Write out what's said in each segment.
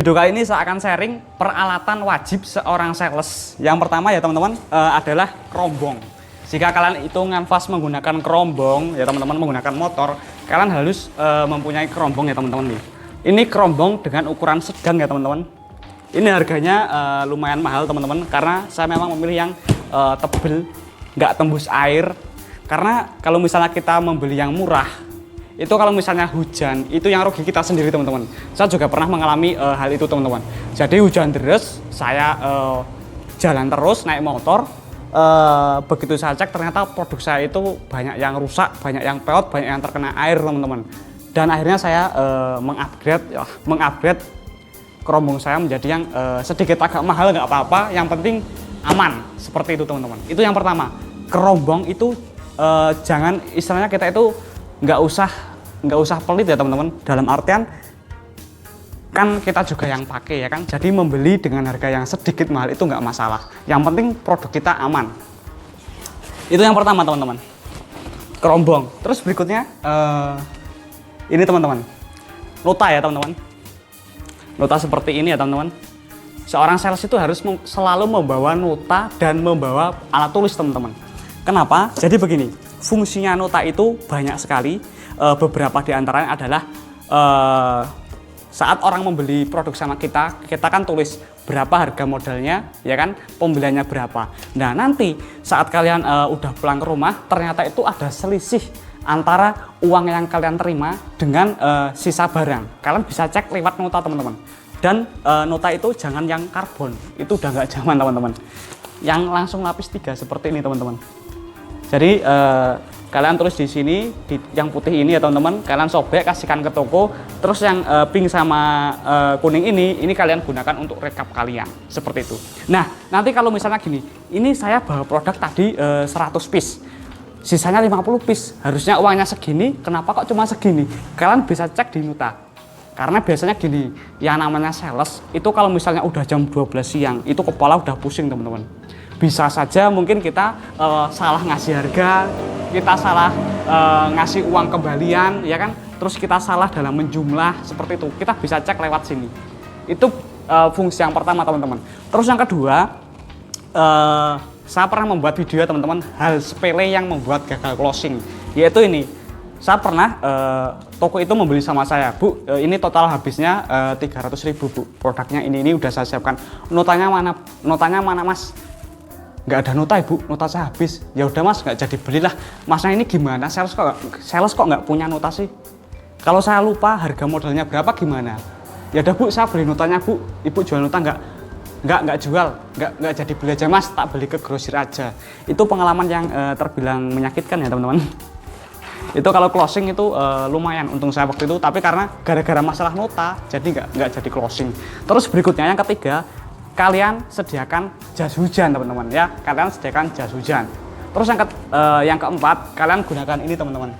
Video kali ini saya akan sharing peralatan wajib seorang sales. Yang pertama ya teman-teman adalah kerombong. Jika kalian itu nganvas menggunakan kerombong ya teman-teman, menggunakan motor, kalian harus mempunyai kerombong ya teman-teman nih. Ini kerombong dengan ukuran sedang ya teman-teman. Ini harganya lumayan mahal teman-teman, karena saya memang memilih yang tebel, nggak tembus air. Karena kalau misalnya kita membeli yang murah, itu kalau misalnya hujan, itu yang rugi kita sendiri teman-teman. Saya juga pernah mengalami hal itu teman-teman. Jadi hujan deras, saya jalan terus naik motor, begitu saya cek ternyata produk saya itu banyak yang rusak, banyak yang peot, banyak yang terkena air teman-teman. Dan akhirnya saya mengupgrade kerombong saya menjadi yang sedikit agak mahal, nggak apa-apa, yang penting aman, seperti itu teman-teman. Itu yang pertama. Kerombong itu jangan, istilahnya kita itu nggak usah pelit ya teman-teman, dalam artian kan kita juga yang pakai ya kan, jadi membeli dengan harga yang sedikit mahal itu nggak masalah, yang penting produk kita aman. Itu yang pertama teman-teman, kerombong. Terus berikutnya ini teman-teman, nota ya teman-teman, nota seperti ini ya teman-teman. Seorang sales itu harus selalu membawa nota dan membawa alat tulis teman-teman. Kenapa? Jadi begini, fungsinya nota itu banyak sekali. Beberapa di antaranya adalah saat orang membeli produk sama kita kan tulis berapa harga modalnya, ya kan, pembeliannya berapa. Nah nanti saat kalian udah pulang ke rumah, ternyata itu ada selisih antara uang yang kalian terima dengan sisa barang. Kalian bisa cek lewat nota teman-teman. Dan nota itu jangan yang karbon, itu udah nggak zaman teman-teman. Yang langsung lapis 3 seperti ini teman-teman. Jadi kalian tulis di sini, yang putih ini ya teman-teman, kalian sobek, kasihkan ke toko. Terus yang pink sama kuning ini kalian gunakan untuk rekap kalian, seperti itu. Nah nanti kalau misalnya gini, ini saya bawa produk tadi 100 piece, sisanya 50 piece, harusnya uangnya segini, kenapa kok cuma segini? Kalian bisa cek di nota. Karena biasanya gini, yang namanya sales itu kalau misalnya udah jam 12 siang, itu kepala udah pusing teman-teman. Bisa saja mungkin kita salah ngasih harga, kita salah ngasih uang kembalian, ya kan? Terus kita salah dalam menjumlah, seperti itu. Kita bisa cek lewat sini. Itu fungsi yang pertama teman-teman. Terus yang kedua, saya pernah membuat video ya teman-teman, hal sepele yang membuat gagal closing, yaitu ini. Saya pernah, toko itu membeli sama saya, Bu, ini total habisnya 300.000 Bu, produknya ini udah saya siapkan. Notanya mana Mas? Nggak ada nota Ibu, nota saya habis. Ya udah Mas, nggak jadi belilah. Masnya ini gimana? Sales kok nggak punya nota sih? Kalau saya lupa harga modalnya berapa gimana? Ya udah Bu, saya beli notanya Bu. Ibu jual nota nggak jual, nggak jadi beli aja Mas, tak beli ke grosir aja. Itu pengalaman yang terbilang menyakitkan ya teman-teman. Itu kalau closing itu lumayan untung saya waktu itu, tapi karena gara-gara masalah nota jadi nggak jadi closing. Terus berikutnya yang ketiga, kalian sediakan jas hujan teman-teman ya, kalian sediakan jas hujan. Terus yang keempat, kalian gunakan ini teman-teman.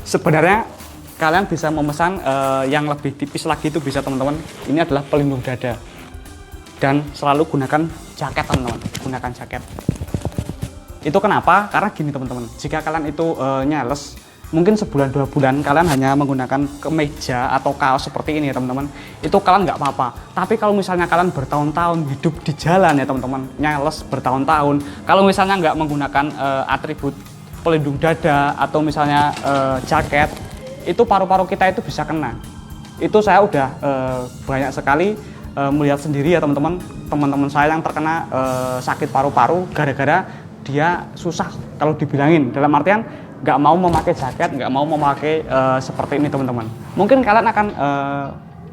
Sebenarnya kalian bisa memesan yang lebih tipis lagi, itu bisa teman-teman. Ini adalah pelindung dada, dan selalu gunakan jaket teman-teman, gunakan jaket. Itu kenapa? Karena gini teman-teman, jika kalian itu nyales, mungkin sebulan 2 bulan kalian hanya menggunakan kemeja atau kaos seperti ini ya teman-teman, itu kalian nggak apa-apa. Tapi kalau misalnya kalian bertahun-tahun hidup di jalan ya teman-teman, nyales bertahun-tahun, kalau misalnya nggak menggunakan atribut pelindung dada atau misalnya jaket, itu paru-paru kita itu bisa kena. Itu saya udah banyak sekali melihat sendiri ya teman-teman saya yang terkena sakit paru-paru gara-gara dia susah kalau dibilangin, dalam artian nggak mau memakai jaket, nggak mau memakai seperti ini teman-teman. Mungkin kalian akan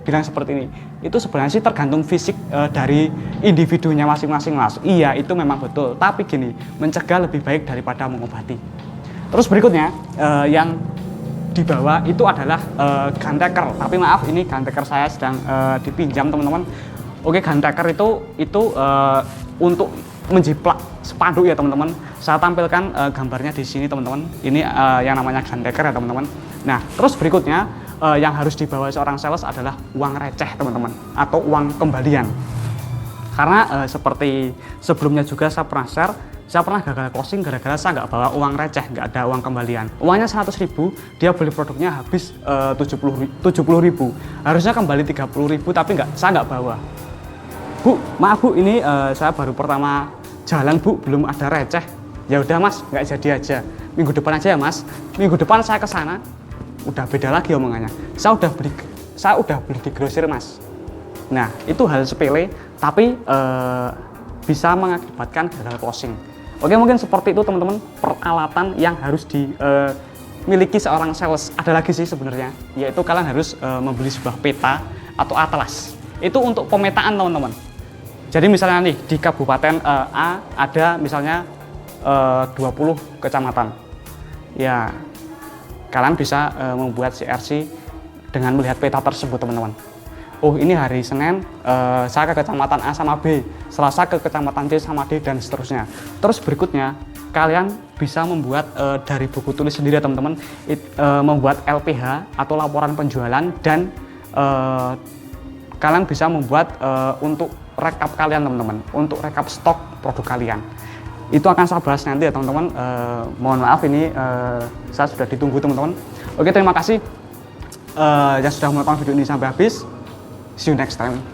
bilang seperti ini. Itu sebenarnya sih tergantung fisik dari individunya masing-masing Mas. Iya, itu memang betul. Tapi gini, mencegah lebih baik daripada mengobati. Terus berikutnya yang dibawa itu adalah guntaker. Tapi maaf, ini guntaker saya sedang dipinjam teman-teman. Oke, guntaker itu untuk menjiplak spanduk ya teman-teman. Saya tampilkan gambarnya di sini teman-teman. Ini yang namanya guntaker ya teman-teman. Nah, terus berikutnya yang harus dibawa seorang sales adalah uang receh teman-teman, atau uang kembalian. Karena seperti sebelumnya juga saya pernah share, saya pernah gagal closing gara-gara saya nggak bawa uang receh, nggak ada uang kembalian. Uangnya 100.000, dia beli produknya habis 70.000. Harusnya kembali 30.000, tapi saya nggak bawa. Bu, maaf Bu, ini saya baru pertama jalan Bu, belum ada receh. Ya udah Mas, nggak jadi aja. Minggu depan aja ya Mas. Minggu depan saya ke sana, udah beda lagi omongannya. Saya udah beli di grosir Mas. Nah, itu hal sepele, tapi bisa mengakibatkan gagal closing. Oke, mungkin seperti itu teman-teman peralatan yang harus dimiliki seorang sales. Ada lagi sih sebenarnya, yaitu kalian harus membeli sebuah peta atau atlas. Itu untuk pemetaan teman-teman. Jadi misalnya nih di Kabupaten A ada misalnya 20 kecamatan. Ya, kalian bisa membuat CRC dengan melihat peta tersebut teman-teman. Oh, ini hari Senin saya ke kecamatan A sama B, Selasa ke kecamatan C sama D, dan seterusnya. Terus berikutnya kalian bisa membuat dari buku tulis sendiri teman-teman, membuat LPH atau laporan penjualan, dan kalian bisa membuat untuk rekap kalian teman-teman, untuk rekap stok produk kalian. Itu akan saya bahas nanti ya teman-teman. Mohon maaf ini saya sudah ditunggu teman-teman. Oke, terima kasih yang sudah menonton video ini sampai habis. See you next time.